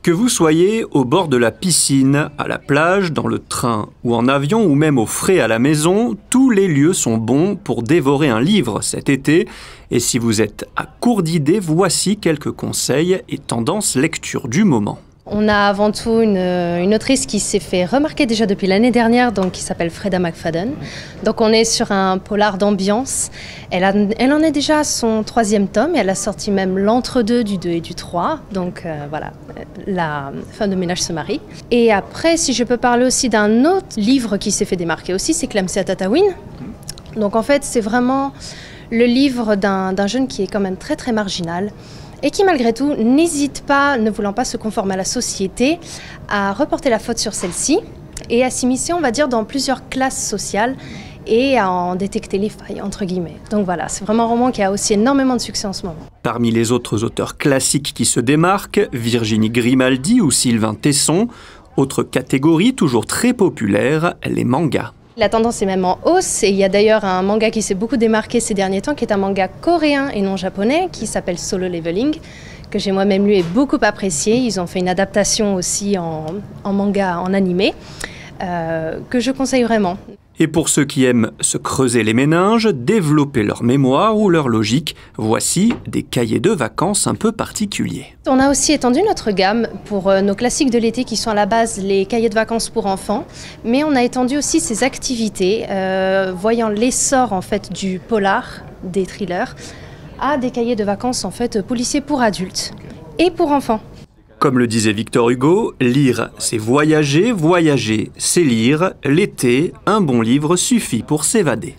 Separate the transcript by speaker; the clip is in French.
Speaker 1: Que vous soyez au bord de la piscine, à la plage, dans le train ou en avion ou même au frais à la maison, tous les lieux sont bons pour dévorer un livre cet été. Et si vous êtes à court d'idées, voici quelques conseils et tendances lecture du moment.
Speaker 2: On a avant tout une autrice qui s'est fait remarquer déjà depuis l'année dernière, donc qui s'appelle Freda McFadden. Donc on est sur un polar d'ambiance. Elle en est déjà à son 3e tome et elle a sorti même l'entre-deux du 2 et du 3. Donc voilà, la femme de ménage se marie. Et après, si je peux parler aussi d'un autre livre qui s'est fait démarquer aussi, c'est Clamsea Tatawin. Donc en fait, c'est vraiment le livre d'un jeune qui est quand même très très marginal. Et qui malgré tout n'hésite pas, ne voulant pas se conformer à la société, à reporter la faute sur celle-ci et à s'immiscer, on va dire, dans plusieurs classes sociales et à en détecter les failles, entre guillemets. Donc voilà, c'est vraiment un roman qui a aussi énormément de succès en ce moment.
Speaker 1: Parmi les autres auteurs classiques qui se démarquent, Virginie Grimaldi ou Sylvain Tesson. Autre catégorie toujours très populaire, les mangas.
Speaker 2: La tendance est même en hausse et il y a d'ailleurs un manga qui s'est beaucoup démarqué ces derniers temps qui est un manga coréen et non japonais qui s'appelle Solo Leveling, que j'ai moi-même lu et beaucoup apprécié. Ils ont fait une adaptation aussi en manga, en animé, que je conseille vraiment.
Speaker 1: Et pour ceux qui aiment se creuser les méninges, développer leur mémoire ou leur logique, voici des cahiers de vacances un peu particuliers.
Speaker 2: On a aussi étendu notre gamme pour nos classiques de l'été qui sont à la base les cahiers de vacances pour enfants, mais on a étendu aussi ces activités, voyant l'essor en fait du polar, des thrillers, à des cahiers de vacances en fait policiers pour adultes et pour enfants.
Speaker 1: Comme le disait Victor Hugo, lire c'est voyager, voyager c'est lire. L'été, un bon livre suffit pour s'évader.